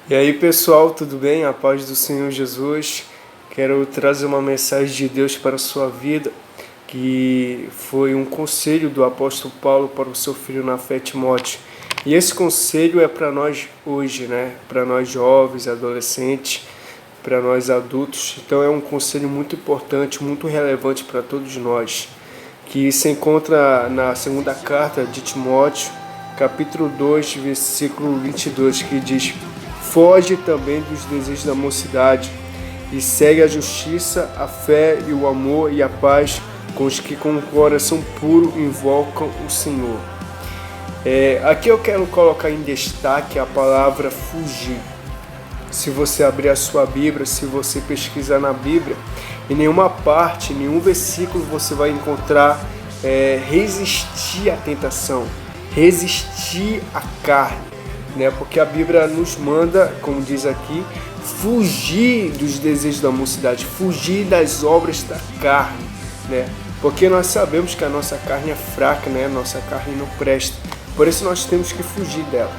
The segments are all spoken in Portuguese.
E aí, pessoal, tudo bem? A paz do Senhor Jesus. Quero trazer uma mensagem de Deus para a sua vida, que foi um conselho do apóstolo Paulo para o seu filho na fé, Timóteo. E esse conselho é para nós hoje, né? Para nós jovens, adolescentes, para nós adultos. Então é um conselho muito importante, muito relevante para todos nós, que se encontra na segunda carta de Timóteo, capítulo 2, versículo 22, que diz: foge também dos desejos da mocidade e segue a justiça, a fé e o amor e a paz com os que com o coração puro invocam o Senhor. Aqui eu quero colocar em destaque a palavra fugir. Se você abrir a sua Bíblia, se você pesquisar na Bíblia, em nenhuma parte, em nenhum versículo você vai encontrar resistir à tentação, resistir à carne, né? Porque a Bíblia nos manda, como diz aqui, fugir dos desejos da mocidade, fugir das obras da carne, né? Porque nós sabemos que a nossa carne é fraca, né? Nossa carne não presta, por isso nós temos que fugir dela.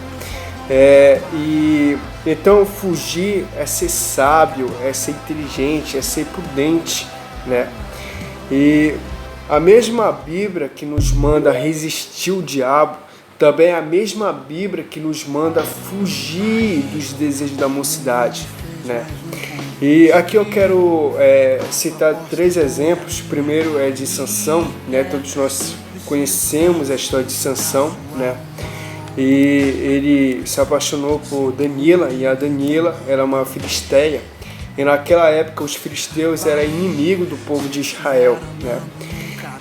Então fugir é ser sábio, é ser inteligente, é ser prudente, né? E a mesma Bíblia que nos manda resistir o diabo, também é a mesma Bíblia que nos manda fugir dos desejos da mocidade, né? E aqui eu quero citar 3 exemplos. O primeiro é de Sansão, né? Todos nós conhecemos a história de Sansão, né? E ele se apaixonou por Dalila, e a Dalila era uma filisteia. E naquela época os filisteus eram inimigos do povo de Israel, né?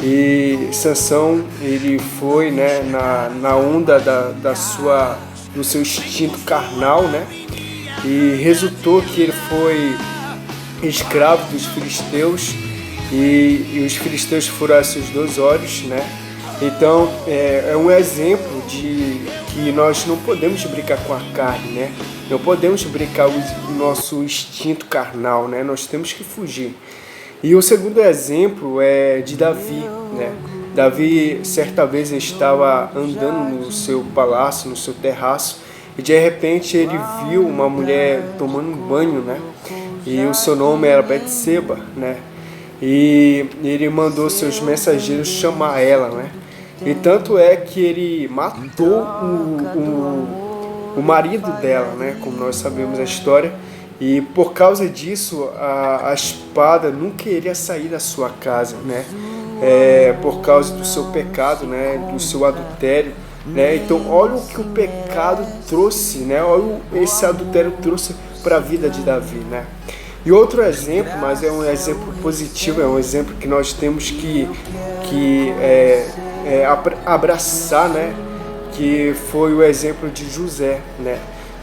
E Sansão, ele foi, né, na onda do seu instinto carnal, né? E resultou que ele foi escravo dos filisteus, e os filisteus furaram seus 2 olhos, né? Então é um exemplo de que nós não podemos brincar com a carne, né? Não podemos brincar com o nosso instinto carnal, né? Nós temos que fugir. E o segundo exemplo é de Davi, né? Davi, certa vez, estava andando no seu palácio, no seu terraço, e de repente ele viu uma mulher tomando um banho, né? E o seu nome era Betseba, né? E ele mandou seus mensageiros chamar ela, né? E tanto é que ele matou o marido dela, né? Como nós sabemos a história. E por causa disso, a espada nunca iria sair da sua casa, né? Por causa do seu pecado, né? Do seu adultério, né? Então, olha o que o pecado trouxe, né? Olha esse adultério trouxe para a vida de Davi, né? E outro exemplo, mas é um exemplo positivo, é um exemplo que nós temos que abraçar, né? Que foi o exemplo de José, né?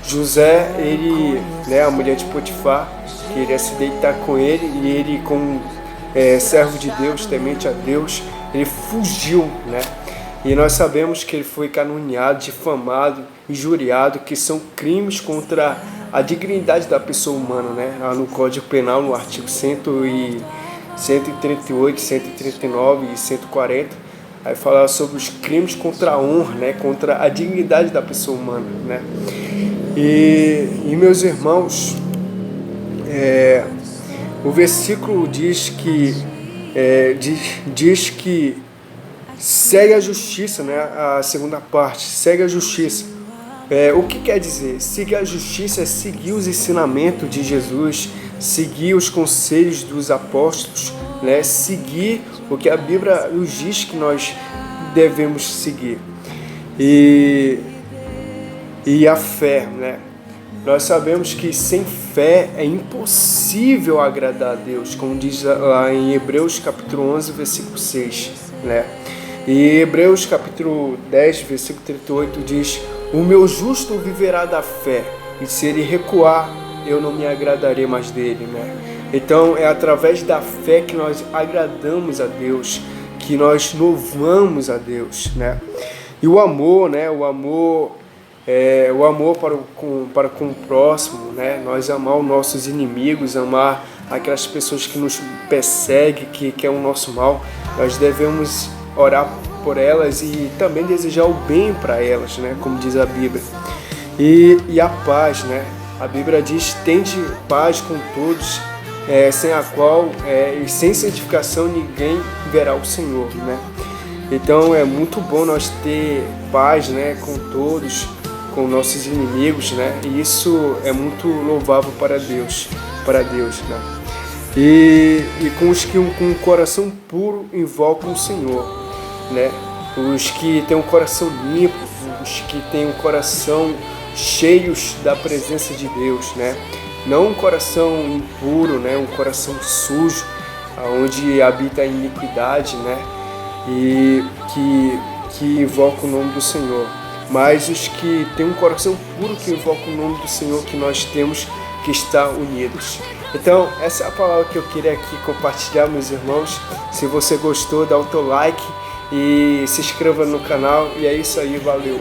José, ele, né, a mulher de Potifar, queria se deitar com ele, e ele, como servo de Deus, temente a Deus, ele fugiu, né? E nós sabemos que ele foi caluniado, difamado, injuriado, que são crimes contra a dignidade da pessoa humana, né? No Código Penal, no artigo 138, 139 e 140, aí fala sobre os crimes contra a honra, né? Contra a dignidade da pessoa humana, né? E meus irmãos, o versículo diz que segue a justiça, né? A segunda parte, segue a justiça. O que quer dizer? Seguir a justiça é seguir os ensinamentos de Jesus, seguir os conselhos dos apóstolos, né? Seguir o que a Bíblia nos diz que nós devemos seguir. E a fé, né? Nós sabemos que sem fé é impossível agradar a Deus, como diz lá em Hebreus capítulo 11, versículo 6, né? E Hebreus capítulo 10, versículo 38 diz: o meu justo viverá da fé, e se ele recuar, eu não me agradarei mais dele, né? Então é através da fé que nós agradamos a Deus, que nós louvamos a Deus, né? E o amor, né? O amor para com o próximo, né? Nós amar os nossos inimigos, amar aquelas pessoas que nos perseguem, que querem o nosso mal. Nós devemos orar por elas e também desejar o bem para elas, né? Como diz a Bíblia. E a paz, né? A Bíblia diz: tende paz com todos, sem a qual e sem santificação ninguém verá o Senhor, né? Então é muito bom nós ter paz, né, com todos, com nossos inimigos, né? E isso é muito louvável para Deus, né? E com os que com um coração puro invocam o Senhor, né? Os que têm um coração limpo, os que têm um coração cheios da presença de Deus, né? Não um coração impuro, né? Um coração sujo, onde habita a iniquidade, né? E que invoca o nome do Senhor. Mas os que têm um coração puro, que invoca o nome do Senhor, que nós temos que estar unidos. Então, essa é a palavra que eu queria aqui compartilhar, meus irmãos. Se você gostou, dá o teu like e se inscreva no canal. E é isso aí, valeu!